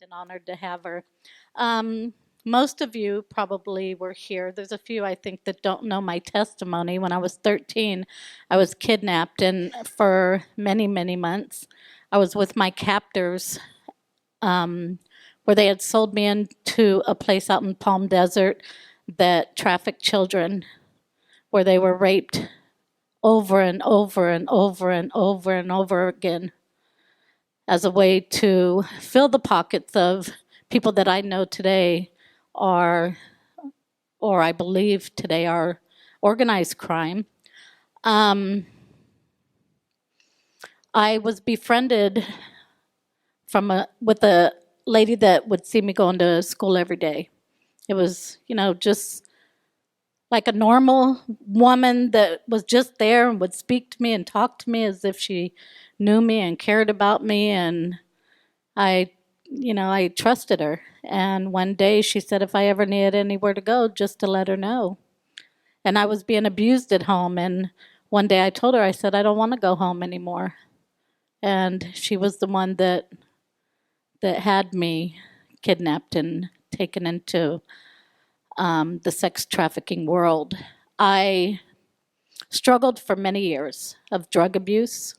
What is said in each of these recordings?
and honored to have her. Um, Most of you probably were here. There's a few, I think, that don't know my testimony. When I was 13, I was kidnapped, and for many, many months, I was with my captors, where they had sold me into a place out in Palm Desert that trafficked children, where they were raped over and over and over and over and over again as a way to fill the pockets of people that I know today are, or I believe today are, organized crime. Um, I was befriended with a lady that would see me going to school every day. It was, just like a normal woman that was just there and would speak to me and talk to me as if she knew me and cared about me. And I, I trusted her. And one day she said if I ever needed anywhere to go, just to let her know. And I was being abused at home. And one day I told her, I said, I don't want to go home anymore. And she was the one that had me kidnapped and taken into the sex trafficking world. I struggled for many years of drug abuse.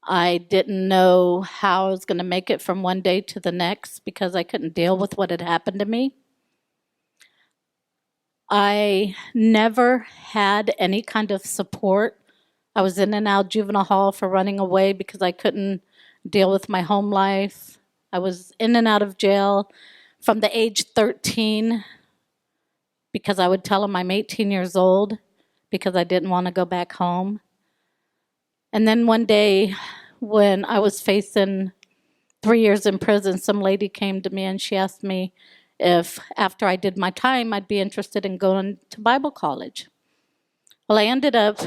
I didn't know how I was going to make it from one day to the next because I couldn't deal with what had happened to me. I never had any kind of support. I was in and out juvenile hall for running away because I couldn't deal with my home life. I was in and out of jail from the age 13 because I would tell them I'm 18 years old because I didn't want to go back home. And then one day when I was facing 3 years in prison, some lady came to me and she asked me if after I did my time, I'd be interested in going to Bible college. Well, I ended up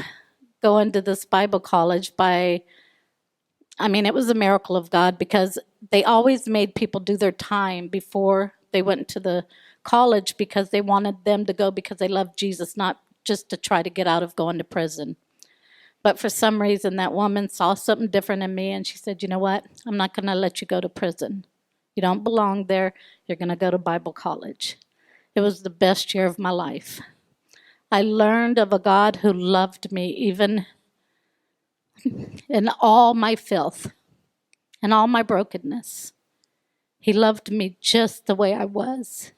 going to this Bible college it was a miracle of God because they always made people do their time before they went to the college because they wanted them to go because they loved Jesus, not just to try to get out of going to prison. But for some reason, that woman saw something different in me, and she said, you know what? I'm not going to let you go to prison. You don't belong there. You're going to go to Bible college. It was the best year of my life. I learned of a God who loved me even in all my filth and all my brokenness. He loved me just the way I was.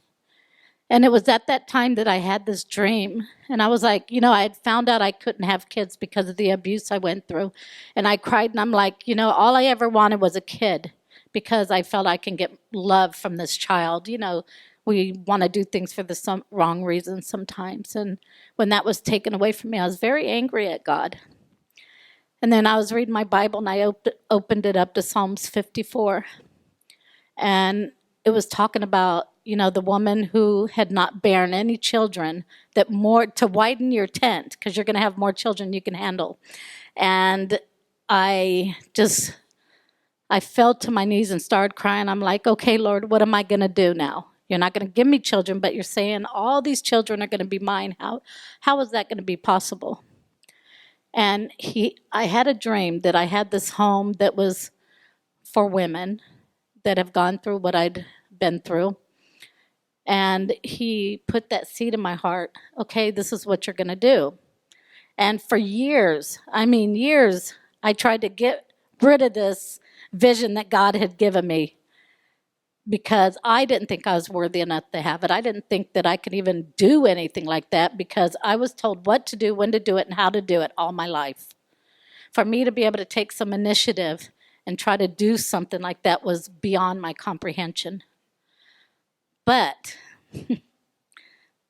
And it was at that time that I had this dream. And I was like, I had found out I couldn't have kids because of the abuse I went through. And I cried and I'm like, all I ever wanted was a kid because I felt I can get love from this child. We want to do things for the wrong reasons sometimes. And when that was taken away from me, I was very angry at God. And then I was reading my Bible and I opened it up to Psalms 54. And it was talking about, the woman who had not borne any children, that more to widen your tent because you're going to have more children you can handle. And I fell to my knees and started crying. I'm like, okay, Lord, what am I going to do now? You're not going to give me children, but you're saying all these children are going to be mine. How is that going to be possible? And I had a dream that I had this home that was for women that have gone through what I'd been through. And he put that seed in my heart. Okay, this is what you're going to do. And for years, I tried to get rid of this vision that God had given me because I didn't think I was worthy enough to have it. I didn't think that I could even do anything like that because I was told what to do, when to do it, and how to do it all my life. For me to be able to take some initiative and try to do something like that was beyond my comprehension. But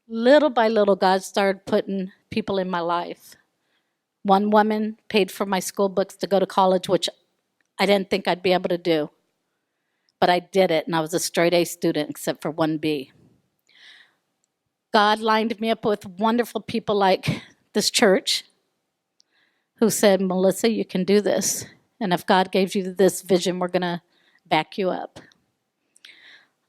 little by little, God started putting people in my life. One woman paid for my school books to go to college, which I didn't think I'd be able to do. But I did it, and I was a straight A student except for 1B. God lined me up with wonderful people like this church who said, Melissa, you can do this. And if God gave you this vision, we're going to back you up.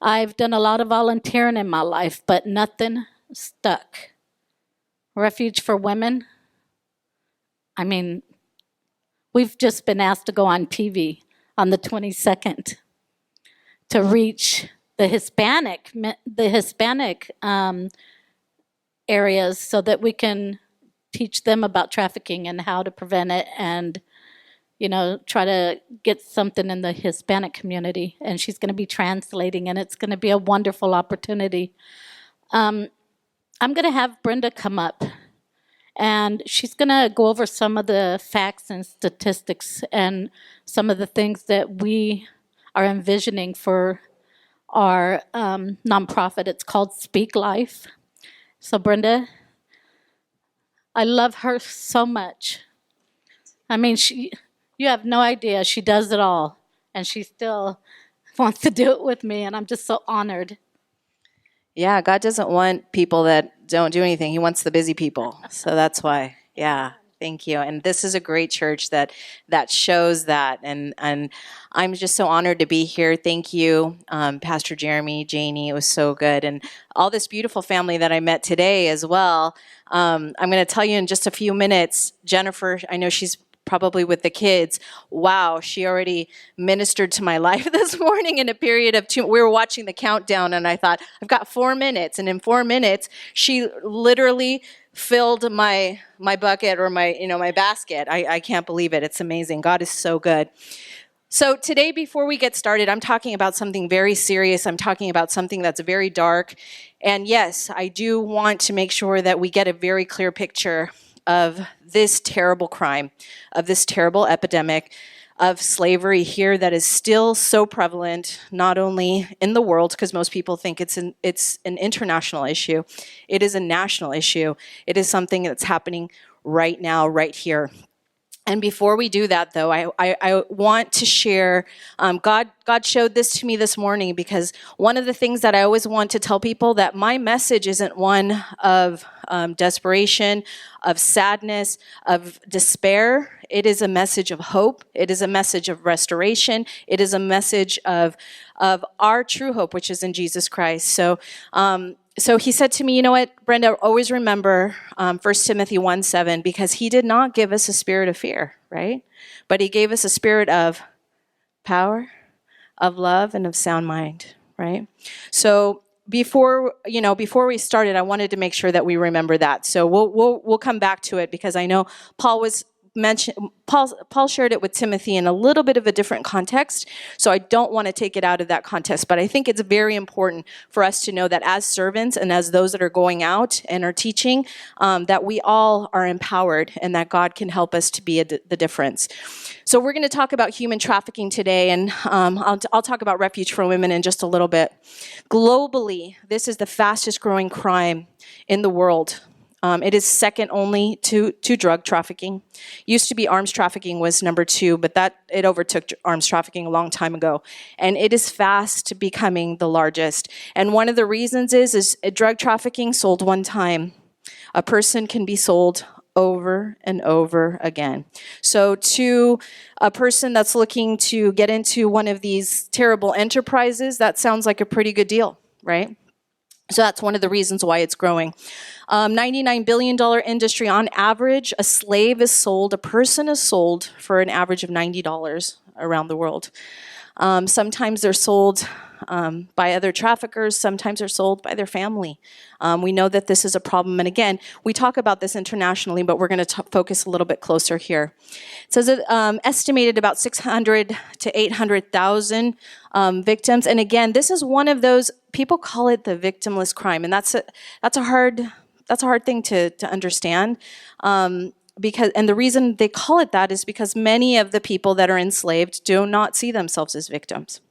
I've done a lot of volunteering in my life, but nothing stuck. Refuge for Women. We've just been asked to go on TV on the 22nd to reach the Hispanic areas so that we can teach them about trafficking and how to prevent it, and try to get something in the Hispanic community. And she's going to be translating, and it's going to be a wonderful opportunity. I'm going to have Brenda come up, and she's going to go over some of the facts and statistics and some of the things that we are envisioning for our nonprofit. It's called Speak Life. So Brenda, I love her so much. I mean, you have no idea. She does it all, and she still wants to do it with me, and I'm just so honored. Yeah, God doesn't want people that don't do anything. He wants the busy people. So that's why. Yeah, thank you. And this is a great church that shows that. And I'm just so honored to be here. Thank you, Pastor Jeremy, Janie. It was so good. And all this beautiful family that I met today as well. I'm going to tell you in just a few minutes, Jennifer, I know she's probably with the kids. Wow, she already ministered to my life this morning in a period of 2. We were watching the countdown, and I thought, I've got 4 minutes. And in 4 minutes, she literally filled my bucket or my basket. I can't believe it. It's amazing. God is so good. So today, before we get started, I'm talking about something very serious. I'm talking about something that's very dark. And yes, I do want to make sure that we get a very clear picture of this terrible crime, of this terrible epidemic of slavery here that is still so prevalent, not only in the world, because most people think it's an international issue. It is a national issue. It is something that's happening right now, right here. And before we do that, though, I want to share, God showed this to me this morning, because one of the things that I always want to tell people, that my message isn't one of desperation, of sadness, of despair. It is a message of hope. It is a message of restoration. It is a message of our true hope, which is in Jesus Christ. So he said to me, you know what, Brenda, always remember 1 Timothy 1:7, because he did not give us a spirit of fear, right? But he gave us a spirit of power, of love, and of sound mind, right? So before we started, I wanted to make sure that we remember that. So we'll come back to it, because I know Paul shared it with Timothy in a little bit of a different context, so I don't want to take it out of that context, but I think it's very important for us to know that as servants and as those that are going out and are teaching, that we all are empowered and that God can help us to be the difference. So we're going to talk about human trafficking today, and I'll talk about Refuge for Women in just a little bit. Globally, this is the fastest growing crime in the world. It is second only to drug trafficking. Used to be arms trafficking was number 2, but it overtook arms trafficking a long time ago. And it is fast becoming the largest. And one of the reasons is drug trafficking sold one time. A person can be sold over and over again. So to a person that's looking to get into one of these terrible enterprises, that sounds like a pretty good deal, right? So that's one of the reasons why it's growing. $99 billion industry on average. A person is sold for an average of $90 around the world. Sometimes they're sold by other traffickers. Sometimes they're sold by their family. We know that this is a problem. And again, we talk about this internationally, but we're going to focus a little bit closer here. It says estimated about 600 to 800,000 victims. And again, this is one of those, people call it the victimless crime. And that's a hard thing to understand. And the reason they call it that is because many of the people that are enslaved do not see themselves as victims.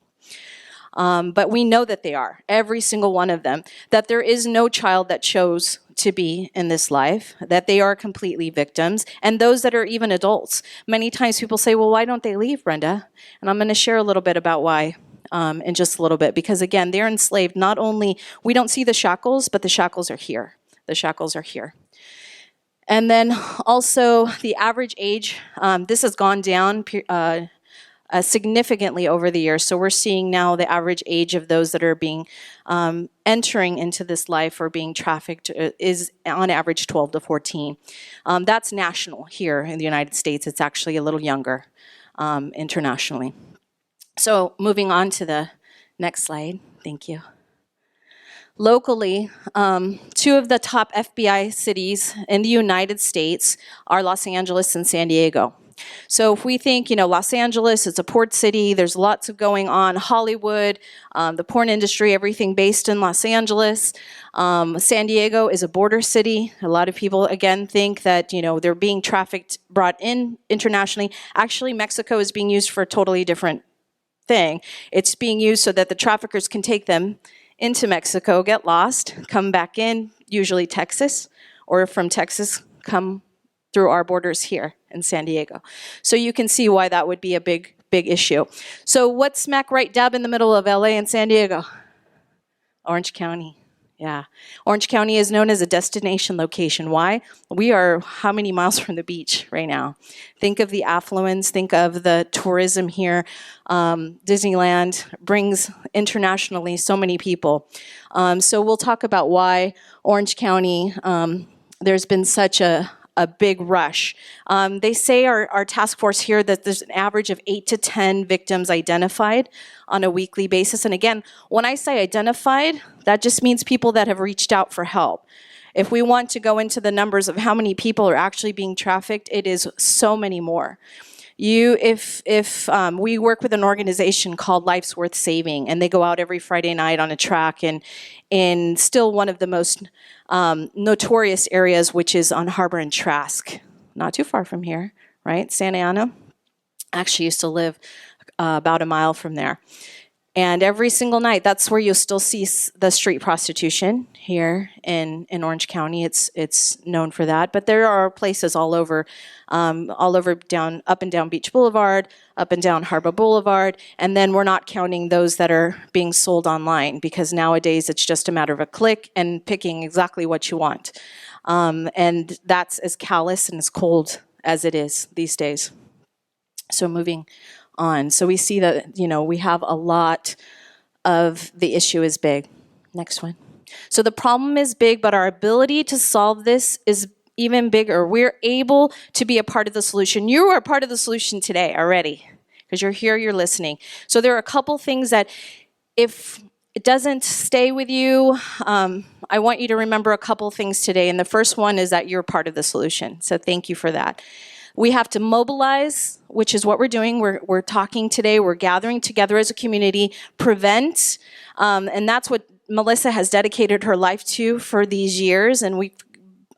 But we know that they are, every single one of them, that there is no child that chose to be in this life, that they are completely victims, and those that are even adults. Many times people say, well, why don't they leave, Brenda? And I'm going to share a little bit about why in just a little bit, because again, they're enslaved. Not only, we don't see the shackles, but the shackles are here. The shackles are here. And then also the average age, this has gone down significantly over the years. So we're seeing now the average age of those that are being entering into this life or being trafficked is on average 12 to 14. That's national. Here in the United States, it's actually a little younger internationally. So moving on to the Next slide. Thank you. Locally, two of the top FBI cities in the United States are Los Angeles and San Diego. So if we think, Los Angeles, it's a port city, there's lots of going on, Hollywood, the porn industry, everything based in Los Angeles. San Diego is a border city. A lot of people, again, think that, they're being trafficked, brought in internationally. Actually, Mexico is being used for a totally different thing. It's being used so that the traffickers can take them into Mexico, get lost, come back in, usually Texas, or from Texas, come through our borders here in San Diego. So you can see why that would be a big issue. So what's smack right dab in the middle of LA and San Diego? Orange County. Yeah. Orange County is known as a destination location. Why? We are how many miles from the beach right now? Think of the affluence, think of the tourism here. Disneyland brings internationally so many people. So we'll talk about why Orange County, there's been such a big rush. They say our task force here that there's an average of 8 to 10 victims identified on a weekly basis. And again, when I say identified, that just means people that have reached out for help. If we want to go into the numbers of how many people are actually being trafficked, it is so many more. If we work with an organization called Life's Worth Saving, and they go out every Friday night on a track in still one of the most notorious areas, which is on Harbor and Trask, not too far from here, right? Santa Ana. I actually used to live about a mile from there. And every single night, that's where you'll still see the street prostitution here in Orange County. It's known for that. But there are places all over down, up and down Beach Boulevard, up and down Harbor Boulevard. And then we're not counting those that are being sold online, because nowadays it's just a matter of a click and picking exactly what you want. And that's as callous and as cold as it is these days. So moving on. So we see that, we have a lot of the issue is big. Next one. So the problem is big, but our ability to solve this is even bigger. We're able to be a part of the solution. You are a part of the solution today already, because you're here, you're listening. So there are a couple things that if it doesn't stay with you, I want you to remember a couple things today. And the first one is that you're part of the solution. So thank you for that. We have to mobilize, which is what we're doing. We're talking today. We're gathering together as a community, prevent, and that's what Melissa has dedicated her life to for these years, and we've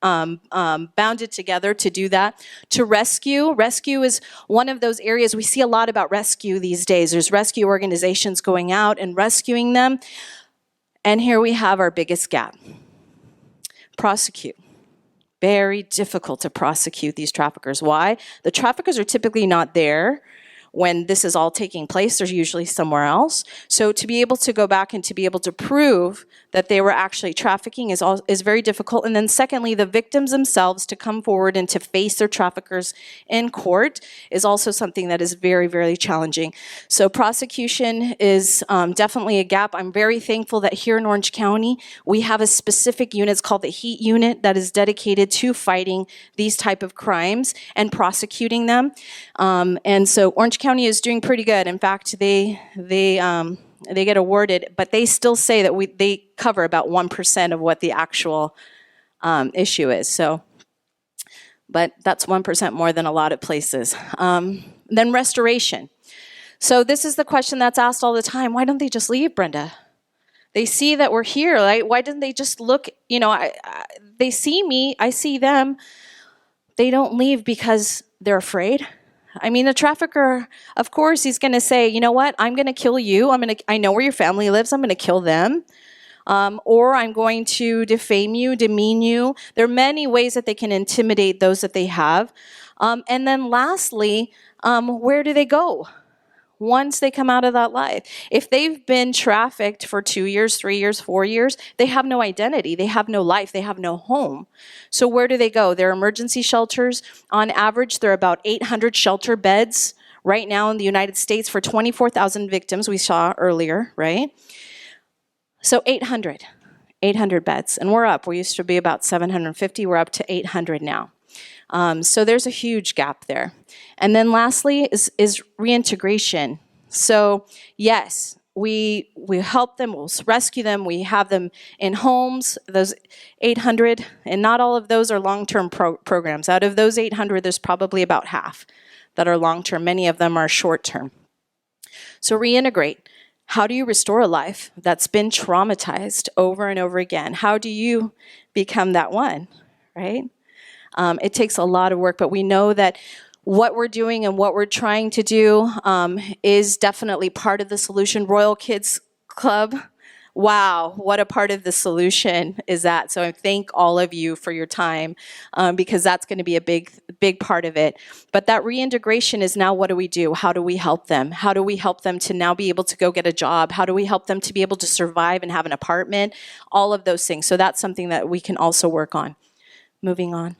bounded together to do that. To rescue. Rescue is one of those areas. We see a lot about rescue these days. There's rescue organizations going out and rescuing them. And here we have our biggest gap. Prosecute. Very difficult to prosecute these traffickers. Why? The traffickers are typically not there when this is all taking place. They're usually somewhere else. So to be able to go back and to be able to prove that they were actually trafficking is very difficult. And then secondly, the victims themselves to come forward and to face their traffickers in court is also something that is very, very challenging. So prosecution is definitely a gap. I'm very thankful that here in Orange County, we have a specific unit. It's called the HEAT unit that is dedicated to fighting these type of crimes and prosecuting them. And so Orange County is doing pretty good. In fact, they get awarded, but they still say that they cover about 1% of what the actual issue is. So, but that's 1% more than a lot of places. Then restoration. So this is the question that's asked all the time. Why don't they just leave, Brenda? They see that we're here. Right? Why didn't they just look? They see me. I see them. They don't leave because they're afraid. I mean, the trafficker, of course, he's going to say, you know what, I'm going to kill you. I know where your family lives. I'm going to kill them. Or I'm going to defame you, demean you. There are many ways that they can intimidate those that they have. And then lastly, where do they go once they come out of that life? If they've been trafficked for 2 years, 3 years, 4 years, they have no identity. They have no life. They have no home. So where do they go? There are emergency shelters. On average, there are about 800 shelter beds right now in the United States for 24,000 victims we saw earlier, right? So 800 beds. And we're up. We used to be about 750. We're up to 800 now. So there's a huge gap there. And then lastly is reintegration. So yes, we help them, we'll rescue them, we have them in homes, those 800, and not all of those are long-term programs. Out of those 800, there's probably about half that are long-term. Many of them are short-term. So reintegrate. How do you restore a life that's been traumatized over and over again? How do you become that one, right? It takes a lot of work, but we know that what we're doing and what we're trying to do is definitely part of the solution. Royal Kids Club, wow, what a part of the solution is that. So I thank all of you for your time because that's going to be a big part of it. But that reintegration is now, what do we do? How do we help them? How do we help them to now be able to go get a job? How do we help them to be able to survive and have an apartment? All of those things. So that's something that we can also work on. Moving on.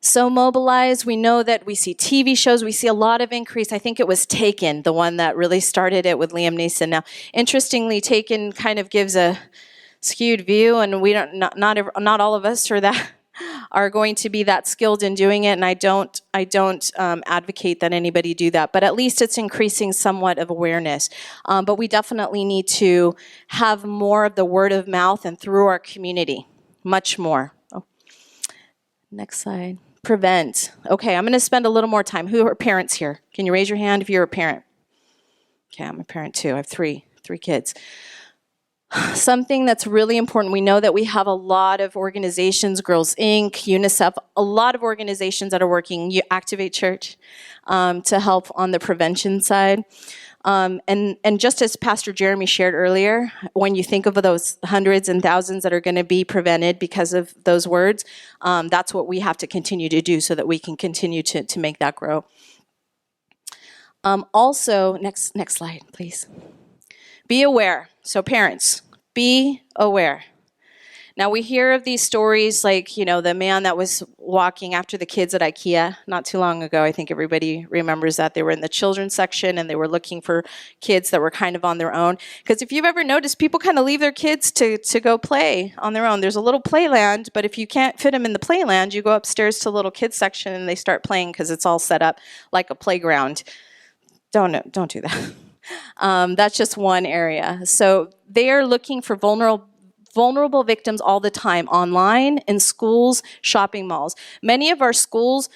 So mobilized, we know that we see TV shows, we see a lot of increase. I think it was Taken, the one that really started it with Liam Neeson. Now, interestingly, Taken kind of gives a skewed view, and we don't, not all of us are going to be that skilled in doing it, and I don't advocate that anybody do that, but at least it's increasing somewhat of awareness. But we definitely need to have more of the word of mouth and through our community, much more. Oh. Next slide. Prevent. Okay, I'm going to spend a little more time. Who are parents here? Can you raise your hand if you're a parent? Okay, I'm a parent too. I have three kids. Something that's really important, we know that we have a lot of organizations, Girls Inc., UNICEF, a lot of organizations that are working, Activate Church, to help on the prevention side. And just as Pastor Jeremy shared earlier, when you think of those hundreds and thousands that are going to be prevented because of those words, that's what we have to continue to do so that we can continue to make that grow. Also, next slide, please. Be aware. So parents, be aware. Now we hear of these stories like, the man that was walking after the kids at IKEA not too long ago. I think everybody remembers that. They were in the children's section and they were looking for kids that were kind of on their own. Because if you've ever noticed, people kind of leave their kids to go play on their own. There's a little playland, but if you can't fit them in the playland, you go upstairs to the little kids section and they start playing because it's all set up like a playground. Don't do that. That's just one area. So they are looking for vulnerable victims all the time, online, in schools, shopping malls. Many of our schools,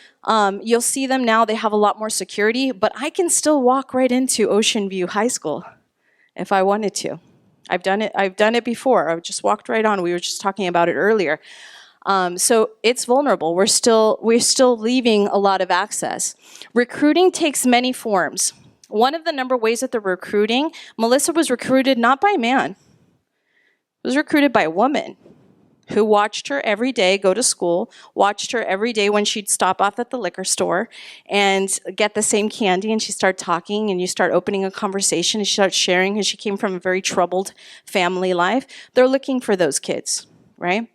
you'll see them now, they have a lot more security, but I can still walk right into Ocean View High School if I wanted to. I've done it before. I just walked right on. We were just talking about it earlier. So it's vulnerable. We're still leaving a lot of access. Recruiting takes many forms. One of the number ways that they're recruiting, Melissa was recruited not by a man. Was recruited by a woman who watched her every day go to school, watched her every day when she'd stop off at the liquor store and get the same candy, and she started talking, and you start opening a conversation, and she starts sharing because she came from a very troubled family life. They're looking for those kids, right?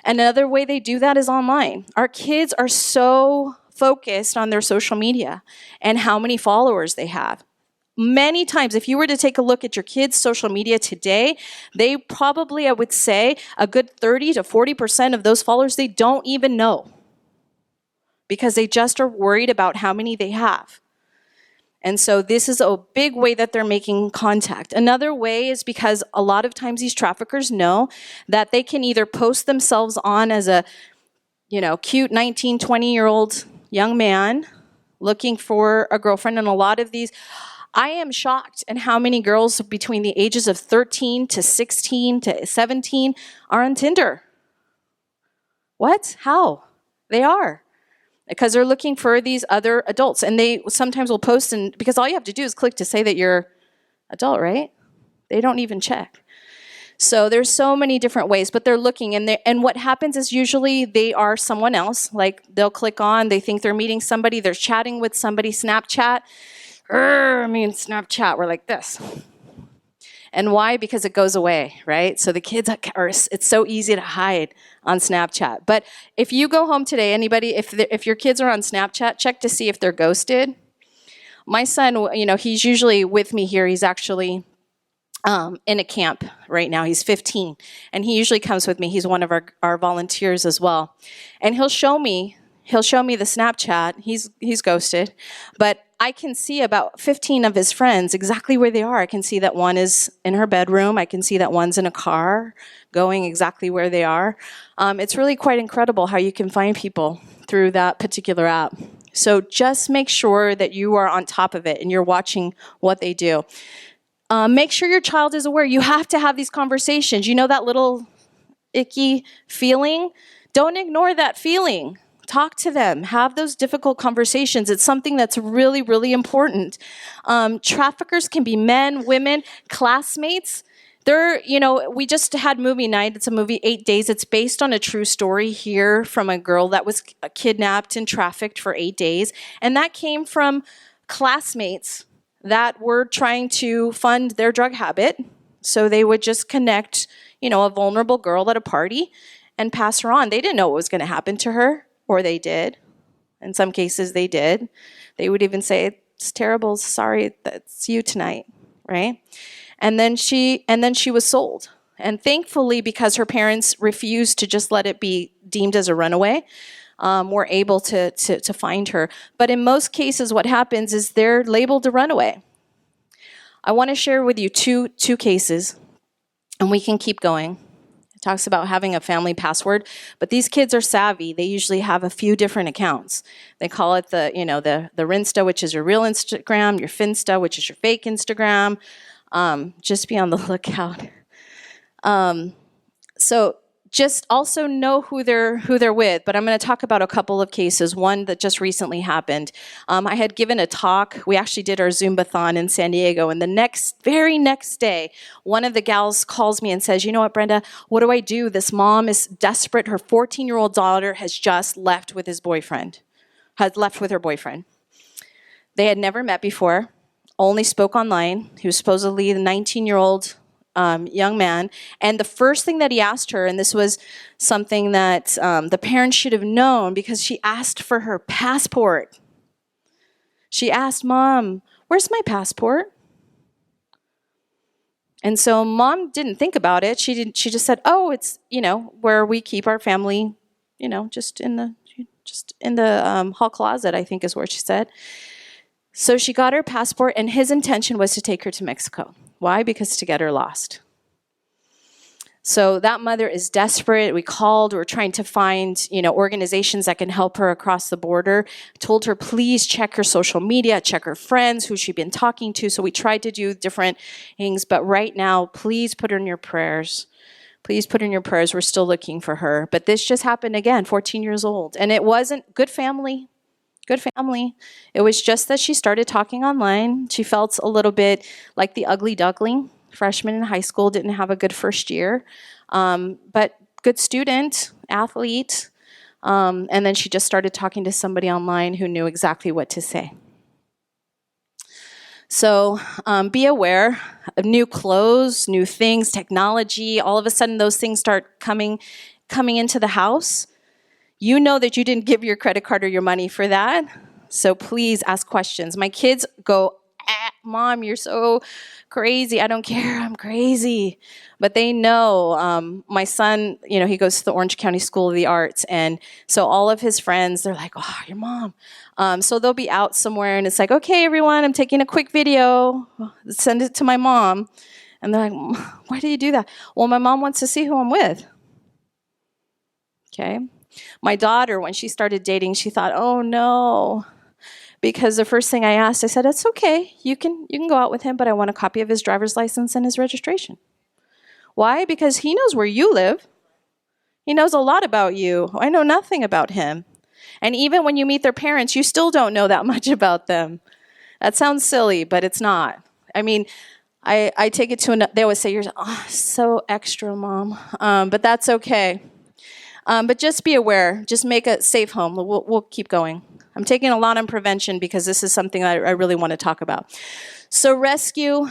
And another way they do that is online. Our kids are so focused on their social media and how many followers they have. Many times, if you were to take a look at your kids' social media today, they probably, I would say, a good 30 to 40% of those followers they don't even know because they just are worried about how many they have. And so this is a big way that they're making contact. Another way is because a lot of times these traffickers know that they can either post themselves on as a, cute 19, 20-year-old young man looking for a girlfriend, and a lot of these, I am shocked at how many girls between the ages of 13 to 16 to 17 are on Tinder. What? How? They are. Because they're looking for these other adults. And they sometimes will post, because all you have to do is click to say that you're adult, right? They don't even check. So there's so many different ways, but they're looking, and what happens is usually they are someone else. Like they'll click on, they think they're meeting somebody, they're chatting with somebody, Snapchat. Snapchat, we're like this. And why? Because it goes away, right? So the kids it's so easy to hide on Snapchat. But if you go home today, anybody, if your kids are on Snapchat, check to see if they're ghosted. My son, he's usually with me here. He's actually in a camp right now. He's 15, and he usually comes with me. He's one of our volunteers as well. And he'll show me, he'll show me the Snapchat. He's ghosted. But I can see about 15 of his friends exactly where they are. I can see that one is in her bedroom. I can see that one's in a car going exactly where they are. It's really quite incredible how you can find people through that particular app. So just make sure that you are on top of it and you're watching what they do. Make sure your child is aware. You have to have these conversations. You know that little icky feeling? Don't ignore that feeling. Talk to them. Have those difficult conversations. It's something that's really, really important. Traffickers can be men, women, classmates. We just had movie night. It's a movie, 8 Days. It's based on a true story here from a girl that was kidnapped and trafficked for 8 days. And that came from classmates that were trying to fund their drug habit. So they would just connect, a vulnerable girl at a party and pass her on. They didn't know what was going to happen to her, or they did. In some cases, they did. They would even say, "It's terrible. Sorry, that's you tonight," right? And then she was sold. And thankfully, because her parents refused to just let it be deemed as a runaway, we're able to find her. But in most cases, what happens is they're labeled a runaway. I want to share with you two cases, and we can keep going. It talks about having a family password, but these kids are savvy. They usually have a few different accounts. They call it the Rinsta, which is your real Instagram, your Finsta, which is your fake Instagram. Just be on the lookout. So just also know who they're with. But I'm going to talk about a couple of cases. One that just recently happened. I had given a talk. We actually did our Zumbathon in San Diego, and the very next day, one of the gals calls me and says, "You know what, Brenda? What do I do? This mom is desperate. Her 14-year-old daughter has just left with her boyfriend. They had never met before, only spoke online. He was supposedly the 19-year-old young man. And the first thing that he asked her, and this was something that the parents should have known, because she asked for her passport. She asked, "Mom, where's my passport?" And so Mom didn't think about it. She just said, "Oh, it's, where we keep our family, just in the hall closet," I think is where she said. So she got her passport, and his intention was to take her to Mexico. Why? Because to get her lost. So that mother is desperate. We called. We're trying to find, organizations that can help her across the border. I told her, please check her social media, check her friends, who she'd been talking to. So we tried to do different things. But right now, please put her in your prayers. Please put her in your prayers. We're still looking for her. But this just happened again, 14 years old. And it wasn't good family. Good family. It was just that she started talking online. She felt a little bit like the ugly duckling. Freshman in high school, didn't have a good first year. But good student, athlete. And then she just started talking to somebody online who knew exactly what to say. So be aware of new clothes, new things, technology. All of a sudden, those things start coming into the house. You know that you didn't give your credit card or your money for that. So please ask questions. My kids go, "Mom, you're so crazy. I don't care. I'm crazy." But they know. My son, he goes to the Orange County School of the Arts. And so all of his friends, they're like, "Oh, your mom." So they'll be out somewhere, and it's like, "Okay, everyone, I'm taking a quick video. Send it to my mom." And they're like, "Why do you do that?" "Well, my mom wants to see who I'm with." Okay. My daughter, when she started dating, she thought, "Oh, no." Because the first thing I asked, I said, "It's okay. You can go out with him, but I want a copy of his driver's license and his registration." Why? Because he knows where you live. He knows a lot about you. I know nothing about him. And even when you meet their parents, you still don't know that much about them. That sounds silly, but it's not. I mean, I take it to they always say, "You're so extra, Mom." But that's okay. But just be aware. Just make a safe home. We'll keep going. I'm taking a lot on prevention because this is something I really want to talk about. So rescue.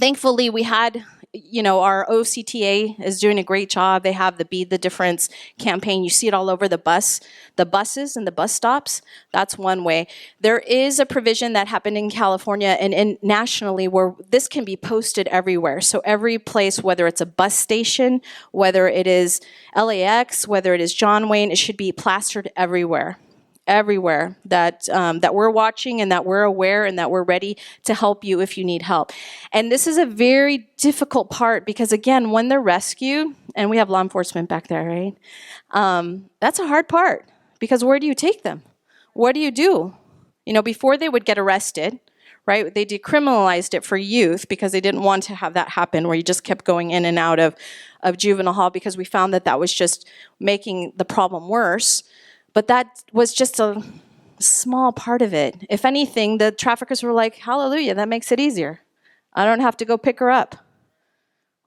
Thankfully, we had our OCTA is doing a great job. They have the Be the Difference campaign. You see it all over the buses and the bus stops. That's one way. There is a provision that happened in California and nationally where this can be posted everywhere. So every place, whether it's a bus station, whether it is LAX, whether it is John Wayne, it should be plastered everywhere that we're watching and that we're aware and that we're ready to help you if you need help. And this is a very difficult part because, again, when they're rescued, and we have law enforcement back there, right? That's a hard part because where do you take them? What do you do? Before they would get arrested, right? They decriminalized it for youth because they didn't want to have that happen where you just kept going in and out of juvenile hall because we found that was just making the problem worse. But that was just a small part of it. If anything, the traffickers were like, hallelujah, that makes it easier. I don't have to go pick her up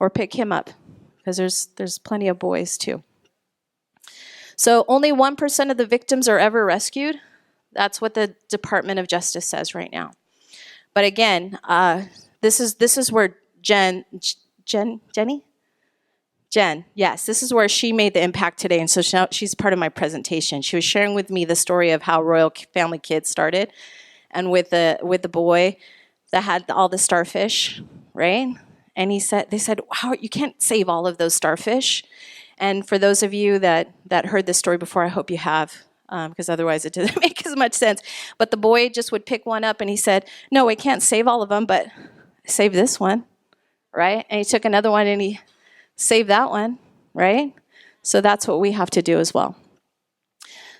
or pick him up because there's plenty of boys too. So only 1% of the victims are ever rescued. That's what the Department of Justice says right now. But again, this is where Jen, yes, this is where she made the impact today, and so she's part of my presentation. She was sharing with me the story of how Royal Family Kids started, and with the boy that had all the starfish, right? And they said, "How you can't save all of those starfish." And for those of you that heard this story before, I hope you have, because otherwise it doesn't make as much sense. But the boy just would pick one up, and he said, "No, I can't save all of them, but save this one," right? And he took another one, and he save that one, right? So that's what we have to do as well.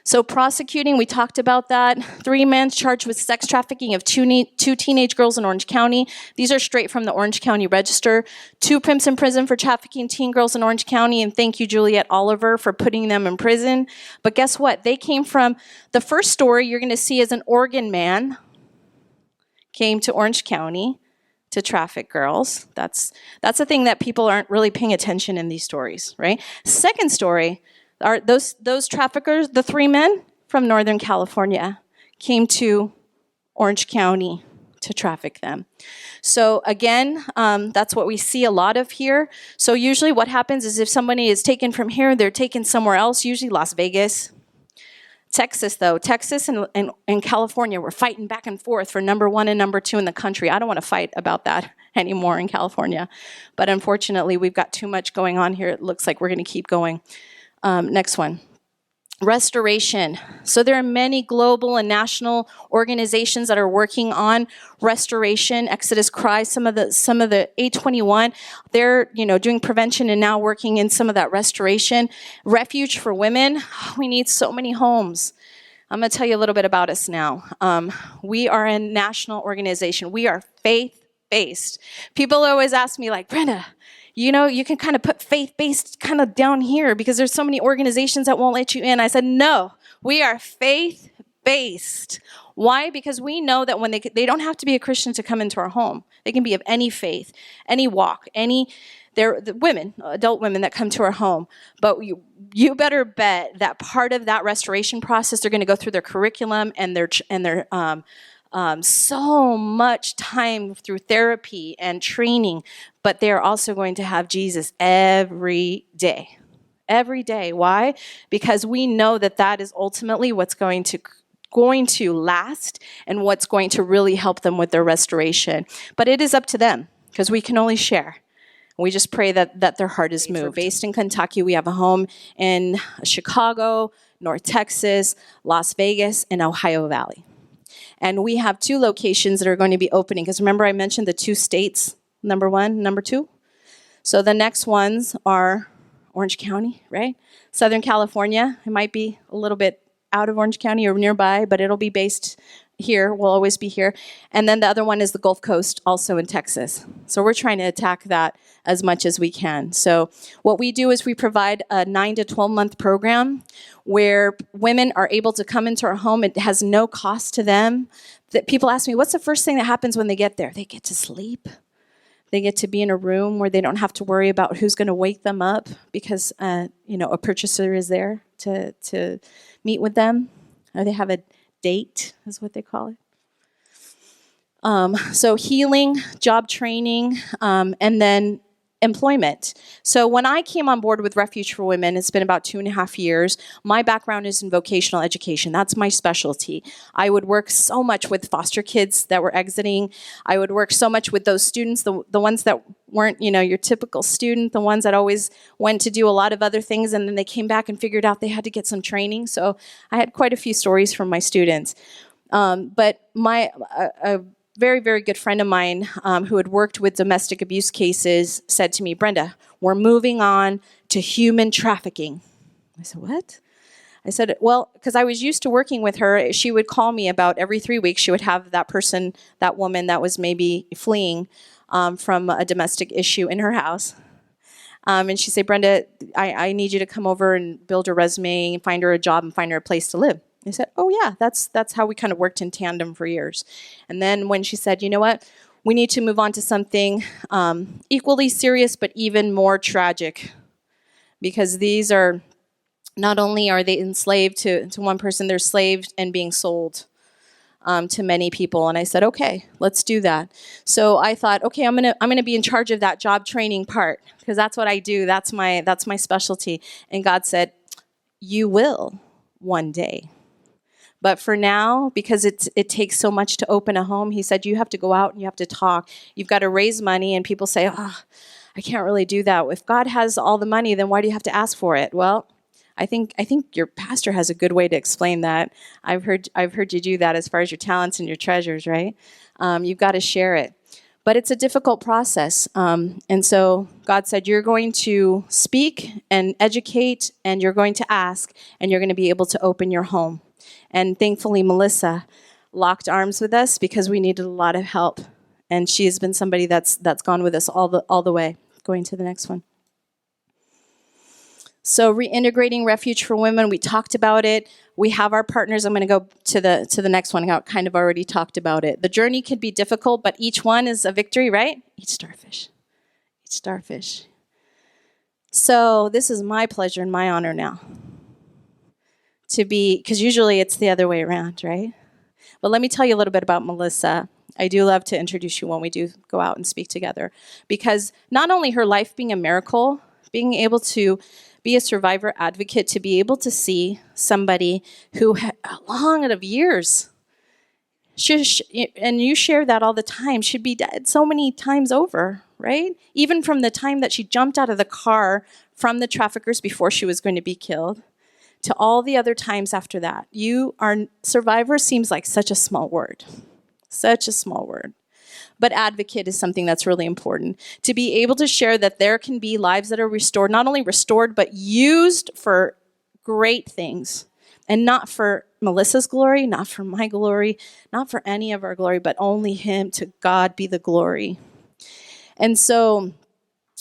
So prosecuting, we talked about that. 3 men charged with sex trafficking of two teenage girls in Orange County. These are straight from the Orange County Register. 2 pimps in prison for trafficking teen girls in Orange County. And thank you, Juliette Oliver, for putting them in prison. But guess what? They came from, the first story you're going to see is an Oregon man came to Orange County to traffic girls. That's the thing that people aren't really paying attention in these stories, right? Second story are those traffickers, the 3 men from Northern California came to Orange County to traffic them. So again, that's what we see a lot of here. So usually what happens is if somebody is taken from here, they're taken somewhere else, usually Las Vegas. Texas and California were fighting back and forth for number 1 and number 2 in the country. I don't want to fight about that anymore in California. But unfortunately, we've got too much going on here. It looks like we're going to keep going. Next one. Restoration. So there are many global and national organizations that are working on restoration. Exodus Cry, some of the A21, they're doing prevention and now working in some of that restoration. Refuge for women. We need so many homes. I'm going to tell you a little bit about us now. We are a national organization. We are faith-based. People always ask me, like, Brenda, you can kind of put faith-based kind of down here because there's so many organizations that won't let you in. I said, no, we are faith-based. Why? Because we know that when they don't have to be a Christian to come into our home. They can be of any faith, any walk, they're the women, adult women that come to our home. But you better bet that part of that restoration process, they're going to go through their curriculum and their so much time through therapy and training, but they're also going to have Jesus every day. Every day. Why? Because we know that is ultimately what's going to last and what's going to really help them with their restoration. But it is up to them because we can only share. We just pray that their heart is moved. We're based in Kentucky. We have a home in Chicago, North Texas, Las Vegas, and Ohio Valley. And we have 2 locations that are going to be opening. Because remember I mentioned the 2 states, number 1, number 2? So the next ones are Orange County, right? Southern California. It might be a little bit out of Orange County or nearby, but it'll be based here. We'll always be here. And then the other one is the Gulf Coast, also in Texas. So we're trying to attack that as much as we can. So what we do is we provide a 9 to 12-month program where women are able to come into our home. It has no cost to them. That people ask me, what's the first thing that happens when they get there? They get to sleep. They get to be in a room where they don't have to worry about who's going to wake them up because, a purchaser is there to meet with them. Or they have a date, is what they call it. So healing, job training, and then employment. So when I came on board with Refuge for Women, it's been about 2.5 years. My background is in vocational education. That's my specialty. I would work so much with foster kids that were exiting. I would work so much with those students, the ones that weren't, your typical student, the ones that always went to do a lot of other things, and then they came back and figured out they had to get some training. So I had quite a few stories from my students. But a very, very good friend of mine who had worked with domestic abuse cases said to me, Brenda, we're moving on to human trafficking. I said, what? I said, well, because I was used to working with her. She would call me about every 3 weeks. She would have that person, that woman that was maybe fleeing from a domestic issue in her house. And she'd say, Brenda, I need you to come over and build her resume, and find her a job, and find her a place to live. I said, oh yeah, that's how we kind of worked in tandem for years. And then when she said, you know what, we need to move on to something equally serious, but even more tragic, because these are, not only are they enslaved to one person, they're slaved and being sold to many people. And I said, okay, let's do that. So I thought, okay, I'm gonna be in charge of that job training part, because that's what I do. That's my specialty. And God said, you will one day. But for now, because it takes so much to open a home, he said, you have to go out and you have to talk. You've got to raise money, and people say, oh, I can't really do that. If God has all the money, then why do you have to ask for it? Well, I think your pastor has a good way to explain that. I've heard you do that as far as your talents and your treasures, right? You've got to share it. But it's a difficult process. And so God said, you're going to speak and educate, and you're going to ask, and you're going to be able to open your home. And thankfully, Melissa locked arms with us because we needed a lot of help. And she has been somebody that's gone with us all the way. Going to the next one. So reintegrating Refuge for Women, we talked about it. We have our partners. I'm going to go to the next one. I kind of already talked about it. The journey could be difficult, but each one is a victory, right? Each starfish. Each starfish. So this is my pleasure and my honor now to be, because usually it's the other way around, right? But let me tell you a little bit about Melissa. I do love to introduce you when we do go out and speak together, because not only her life being a miracle, being able to be a survivor advocate, to be able to see somebody who had long out of years, and you share that all the time, should be dead so many times over, right? Even from the time that she jumped out of the car from the traffickers before she was going to be killed, to all the other times after that. Survivor seems like such a small word. Such a small word. But advocate is something that's really important. To be able to share that there can be lives that are restored, not only restored, but used for great things. And not for Melissa's glory, not for my glory, not for any of our glory, but only him. To God be the glory. And so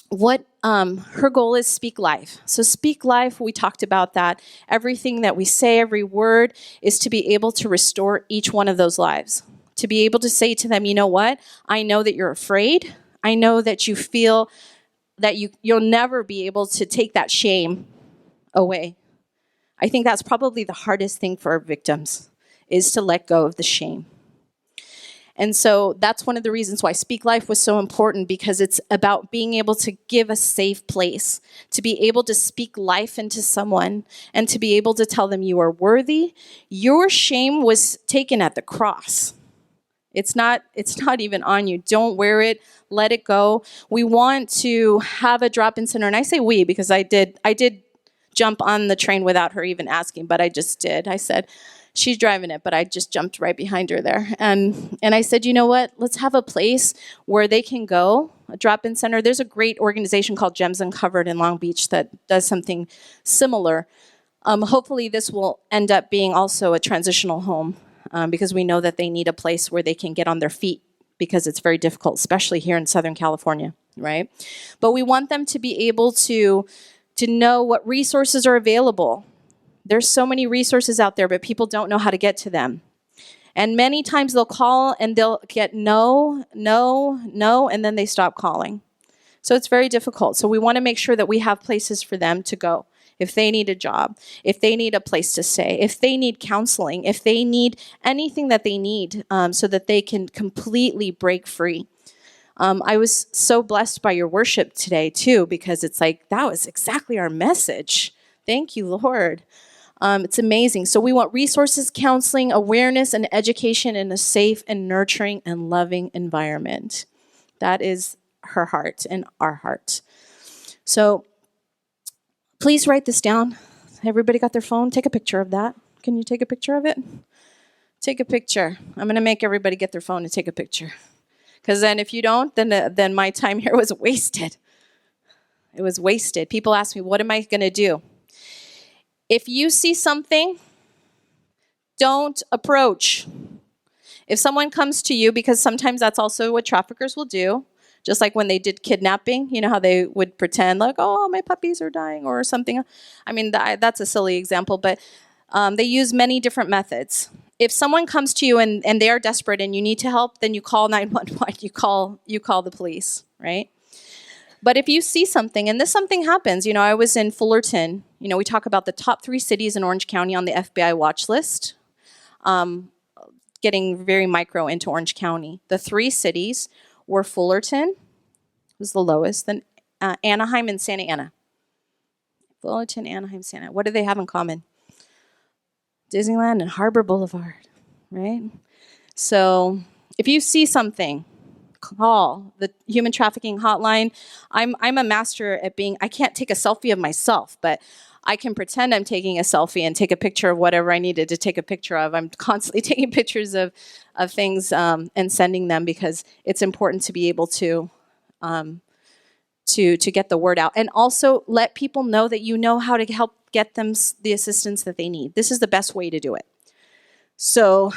what her goal is speak life. So speak life, we talked about that. Everything that we say, every word, is to be able to restore each one of those lives. To be able to say to them, you know what? I know that you're afraid. I know that you feel that you'll never be able to take that shame away. I think that's probably the hardest thing for our victims, is to let go of the shame. And so that's one of the reasons why Speak Life was so important, because it's about being able to give a safe place, to be able to speak life into someone, and to be able to tell them you are worthy. Your shame was taken at the cross. It's not even on you. Don't wear it. Let it go. We want to have a drop-in center. And I say we because I did jump on the train without her even asking, but I just did. I said, she's driving it, but I just jumped right behind her there. And I said, you know what? Let's have a place where they can go, a drop-in center. There's a great organization called Gems Uncovered in Long Beach that does something similar. Hopefully this will end up being also a transitional home, because we know that they need a place where they can get on their feet, because it's very difficult, especially here in Southern California, right? But we want them to be able to know what resources are available. There's so many resources out there, but people don't know how to get to them. And many times they'll call and they'll get no, and then they stop calling. So it's very difficult. So we want to make sure that we have places for them to go. If they need a job, if they need a place to stay, if they need counseling, if they need anything that they need, so that they can completely break free. I was so blessed by your worship today, too, because it's like, that was exactly our message. Thank you, Lord. It's amazing. So we want resources, counseling, awareness, and education in a safe and nurturing and loving environment. That is her heart and our heart. So please write this down. Everybody got their phone? Take a picture of that. Can you take a picture of it? Take a picture. I'm going to make everybody get their phone and take a picture. Because then if you don't, then my time here was wasted. It was wasted. People ask me, what am I going to do? If you see something, don't approach. If someone comes to you, because sometimes that's also what traffickers will do, just like when they did kidnapping, you know how they would pretend like, oh, my puppies are dying or something. I mean, that's a silly example, but they use many different methods. If someone comes to you and they are desperate and you need to help, then you call 911. You call the police, right? But if you see something, and this something happens, I was in Fullerton. We talk about the top 3 cities in Orange County on the FBI watch list, getting very micro into Orange County. The 3 cities were Fullerton, was the lowest, then Anaheim and Santa Ana. Fullerton, Anaheim, Santa Ana. What do they have in common? Disneyland and Harbor Boulevard, right? So if you see something, call the Human Trafficking hotline. I'm a master at I can't take a selfie of myself, but I can pretend I'm taking a selfie and take a picture of whatever I needed to take a picture of. I'm constantly taking pictures of things and sending them because it's important to be able to get the word out. And also let people know that you know how to help get them the assistance that they need. This is the best way to do it. So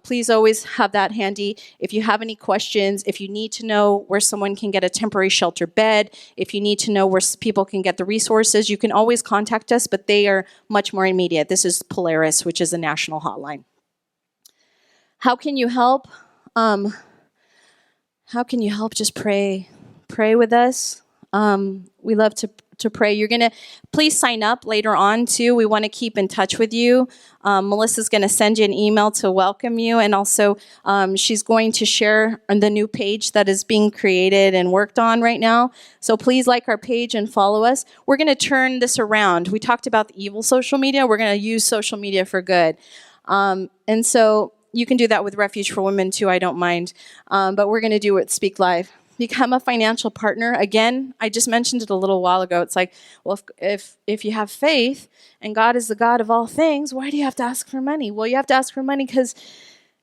please always have that handy. If you have any questions, if you need to know where someone can get a temporary shelter bed, if you need to know where people can get the resources, you can always contact us, but they are much more immediate. This is Polaris, which is a national hotline. How can you help? Just pray. Pray with us. We love to pray. You're going to please sign up later on too. We want to keep in touch with you. Melissa's going to send you an email to welcome you. And also she's going to share on the new page that is being created and worked on right now. So please like our page and follow us. We're going to turn this around. We talked about the evil social media. We're going to use social media for good. And so you can do that with Refuge for Women too. I don't mind. But we're going to do it Speak Live. Become a financial partner. Again, I just mentioned it a little while ago. It's like, well, if you have faith and God is the God of all things, why do you have to ask for money? Well, you have to ask for money because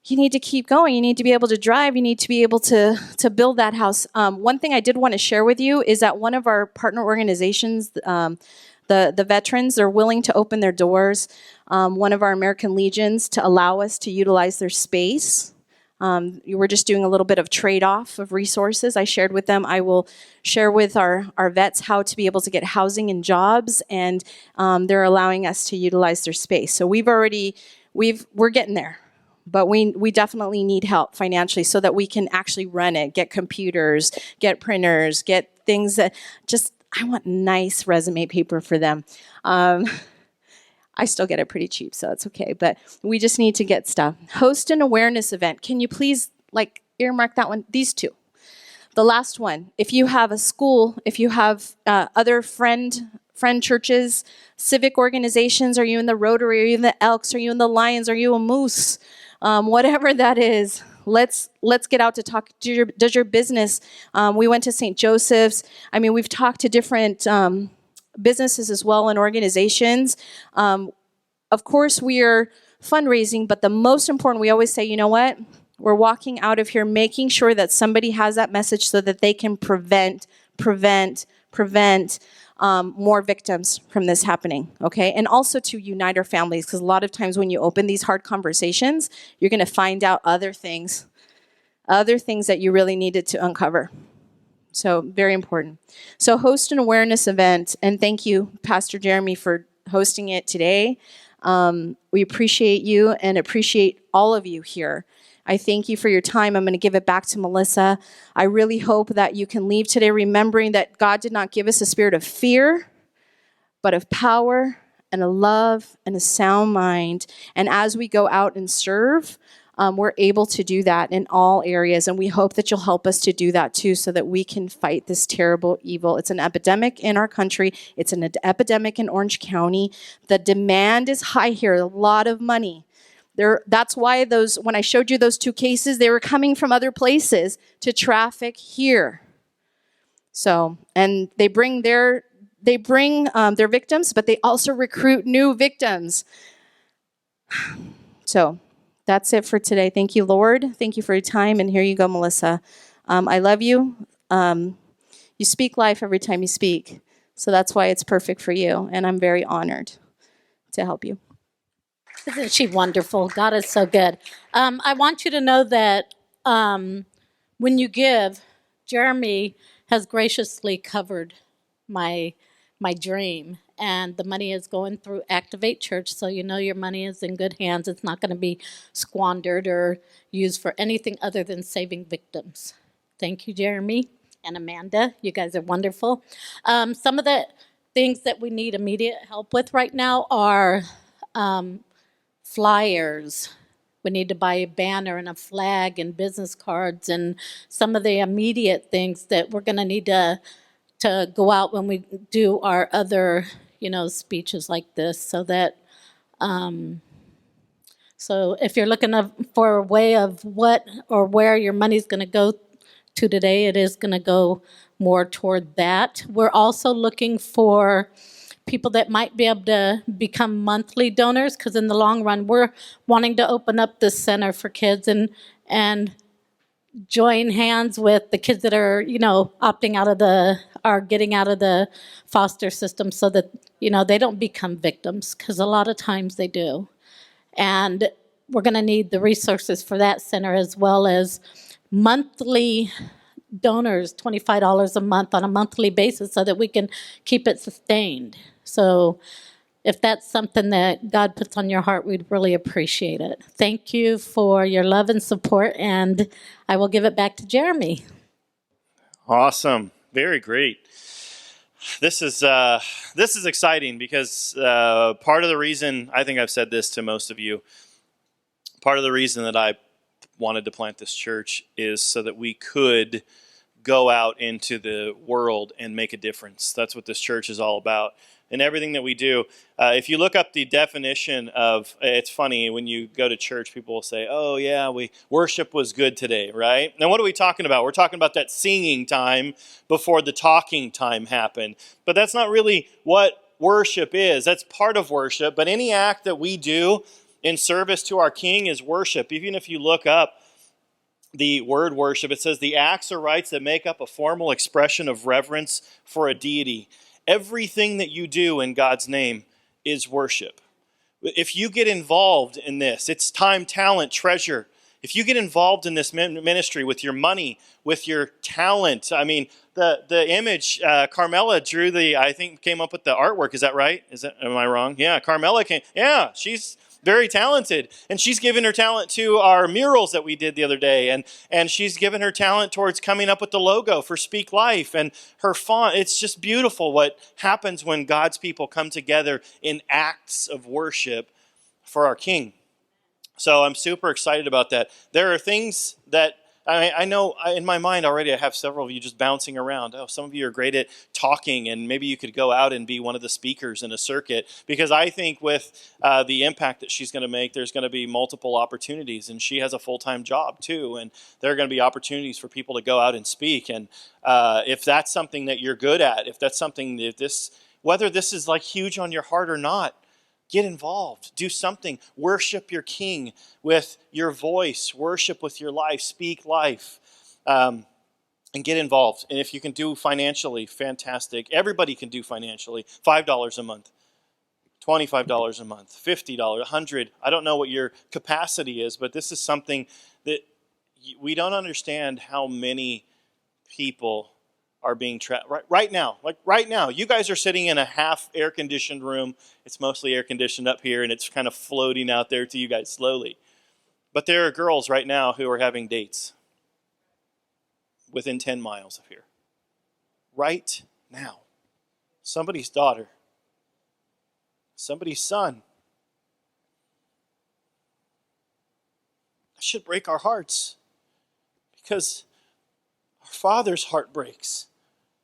you need to keep going. You need to be able to drive. You need to be able to build that house. One thing I did want to share with you is that one of our partner organizations, the veterans, are willing to open their doors. One of our American Legions to allow us to utilize their space. We're just doing a little bit of trade-off of resources. I shared with them. I will share with our vets how to be able to get housing and jobs, and they're allowing us to utilize their space. So we're getting there, but we definitely need help financially so that we can actually run it, get computers, get printers, get things that I want nice resume paper for them. I still get it pretty cheap, so it's okay. But we just need to get stuff. Host an awareness event. Can you please earmark that one? These 2. The last one. If you have a school, if you have other friend churches, civic organizations, are you in the Rotary? Are you in the Elks? Are you in the Lions? Are you a Moose? Whatever that is, let's get out to talk. Does your business? We went to St. Joseph's. I mean, we've talked to different businesses as well and organizations. Of course, we are fundraising, but the most important, we always say, you know what? We're walking out of here making sure that somebody has that message so that they can prevent more victims from this happening, okay? And also to unite our families, because a lot of times when you open these hard conversations, you're going to find out other things that you really needed to uncover. So very important. So host an awareness event, and thank you, Pastor Jeremy, for hosting it today. We appreciate you and appreciate all of you here. I thank you for your time. I'm going to give it back to Melissa. I really hope that you can leave today remembering that God did not give us a spirit of fear, but of power and a love and a sound mind. And as we go out and serve, we're able to do that in all areas. And we hope that you'll help us to do that too, so that we can fight this terrible evil. It's an epidemic in our country. It's an epidemic in Orange County. The demand is high here, a lot of money. That's why when I showed you those 2 cases, they were coming from other places to traffic here. So, and they bring their victims, but they also recruit new victims. So that's it for today. Thank you, Lord. Thank you for your time. And here you go, Melissa. I love you. You speak life every time you speak. So that's why it's perfect for you. And I'm very honored to help you. Isn't she wonderful? God is so good. I want you to know that when you give, Jeremy has graciously covered my dream, and the money is going through Activate Church, so you know your money is in good hands. It's not going to be squandered or used for anything other than saving victims. Thank you, Jeremy and Amanda. You guys are wonderful. Some of the things that we need immediate help with right now are flyers. We need to buy a banner and a flag and business cards and some of the immediate things that we're going to need to go out when we do our other, speeches like this, so that so if you're looking for a way of what or where your money's going to go to today, it is going to go more toward that. We're also looking for people that might be able to become monthly donors, because in the long run, we're wanting to open up this center for kids and join hands with the kids that are, opting out of getting out of the foster system, so that, they don't become victims, because a lot of times they do. And we're going to need the resources for that center, as well as monthly donors, $25 a month on a monthly basis, so that we can keep it sustained. So if that's something that God puts on your heart, we'd really appreciate it. Thank you for your love and support, and I will give it back to Jeremy. Awesome. Very great. This is exciting, because part of the reason, I think I've said this to most of you, part of the reason that I wanted to plant this church is so that we could go out into the world and make a difference. That's what this church is all about. And everything that we do. If you look up the definition of, it's funny, when you go to church, people will say, oh yeah, worship was good today, right? Now what are we talking about? We're talking about that singing time before the talking time happened. But that's not really what worship is. That's part of worship. But any act that we do in service to our King is worship. Even if you look up the word worship, it says the acts or rites that make up a formal expression of reverence for a deity. Everything that you do in God's name is worship. If you get involved in this, it's time, talent, treasure. If you get involved in this ministry with your money, with your talent, I mean, the image, Carmela drew I think came up with the artwork. Is that right? Am I wrong? Yeah, Carmela came. Yeah, she's very talented. And she's given her talent to our murals that we did the other day. And she's given her talent towards coming up with the logo for Speak Life and her font. It's just beautiful what happens when God's people come together in acts of worship for our King. So I'm super excited about that. There are things that I know in my mind already. I have several of you just bouncing around. Oh, some of you are great at talking, and maybe you could go out and be one of the speakers in a circuit, because I think with the impact that she's going to make, there's going to be multiple opportunities, and she has a full-time job too, and there are going to be opportunities for people to go out and speak. And if that's something that you're good at, if that's something that whether this is like huge on your heart or not, get involved. Do something. Worship your King with your voice. Worship with your life. Speak life. And get involved. And if you can do financially, fantastic. Everybody can do financially. $5 a month. $25 a month. $50. $100. I don't know what your capacity is, but this is something that we don't understand how many people are being trapped right now. Like right now, you guys are sitting in a half air-conditioned room. It's mostly air-conditioned up here, and it's kind of floating out there to you guys slowly. But there are girls right now who are having dates within 10 miles of here. Right now. Somebody's daughter. Somebody's son. should break our hearts, because our Father's heart breaks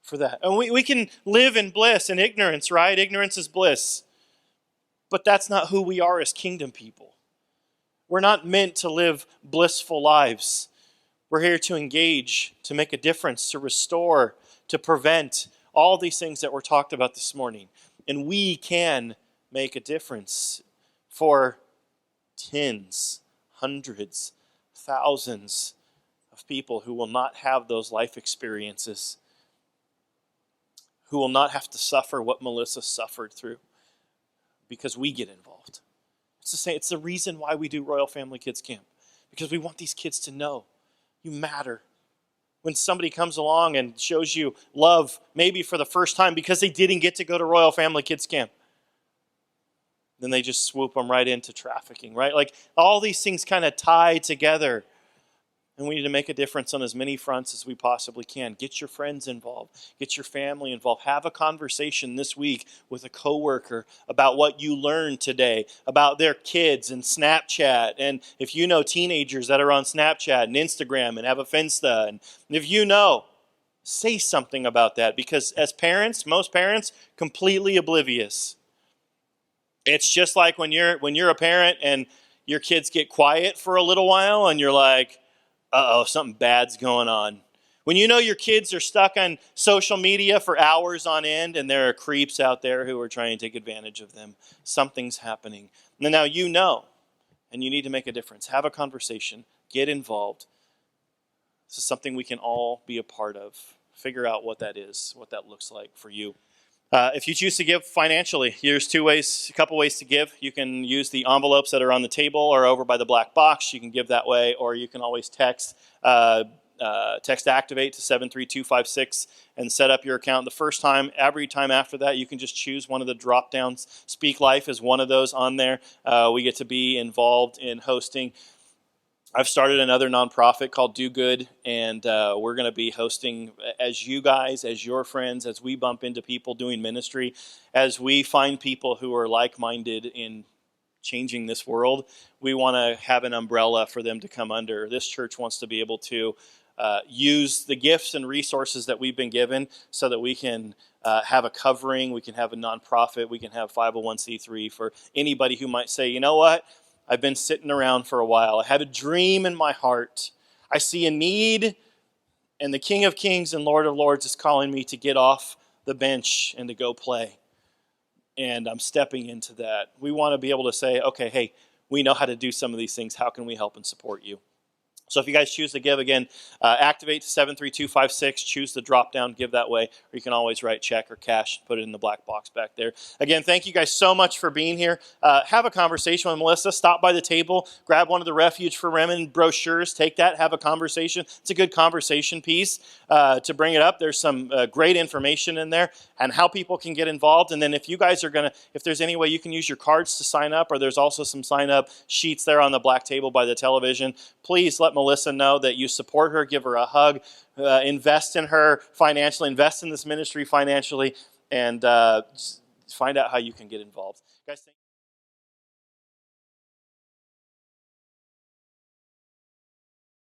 for that. And we can live in bliss and ignorance, right? Ignorance is bliss. But that's not who we are as kingdom people. We're not meant to live blissful lives. We're here to engage, to make a difference, to restore, to prevent, all these things that were talked about this morning. And we can make a difference for tens, hundreds, thousands of people who will not have those life experiences, who will not have to suffer what Melissa suffered through, because we get involved. It's the reason why we do Royal Family Kids Camp, because we want these kids to know you matter. When somebody comes along and shows you love, maybe for the first time because they didn't get to go to Royal Family Kids Camp, then they just swoop them right into trafficking, right? Like, all these things kind of tie together. And we need to make a difference on as many fronts as we possibly can. Get your friends involved. Get your family involved. Have a conversation this week with a coworker about what you learned today, about their kids and Snapchat. And if you know teenagers that are on Snapchat and Instagram and have a Finsta, and if you know, say something about that. Because as parents, most parents, completely oblivious. It's just like when you're a parent and your kids get quiet for a little while and you're like, uh-oh, something bad's going on. When you know your kids are stuck on social media for hours on end and there are creeps out there who are trying to take advantage of them, something's happening. And now you know, and you need to make a difference. Have a conversation. Get involved. This is something we can all be a part of. Figure out what that is, what that looks like for you. If you choose to give financially, here's a couple ways to give. You can use the envelopes that are on the table or over by the black box. You can give that way, or you can always text Activate to 73256 and set up your account. The first time, every time after that, you can just choose one of the drop downs. Speak Life is one of those on there. We get to be involved in hosting. I've started another nonprofit called Do Good, and we're going to be hosting, as you guys, as your friends, as we bump into people doing ministry, as we find people who are like-minded in changing this world, we want to have an umbrella for them to come under. This church wants to be able to use the gifts and resources that we've been given so that we can have a covering, we can have a nonprofit, we can have 501c3 for anybody who might say, you know what? I've been sitting around for a while. I have a dream in my heart. I see a need, and the King of Kings and Lord of Lords is calling me to get off the bench and to go play. And I'm stepping into that. We want to be able to say, okay, hey, we know how to do some of these things. How can we help and support you? So if you guys choose to give, again, Activate to 73256, choose the drop down, give that way, or you can always write check or cash, put it in the black box back there. Again, thank you guys so much for being here. Have a conversation with Melissa. Stop by the table, grab one of the Refuge for Women brochures, take that, have a conversation. It's a good conversation piece to bring it up. There's some great information in there and how people can get involved. And then if you guys are if there's any way you can use your cards to sign up, or there's also some sign up sheets there on the black table by the television, please let Melissa know that you support her, give her a hug, invest in her financially, invest in this ministry financially, and find out how you can get involved. Guys, thank you.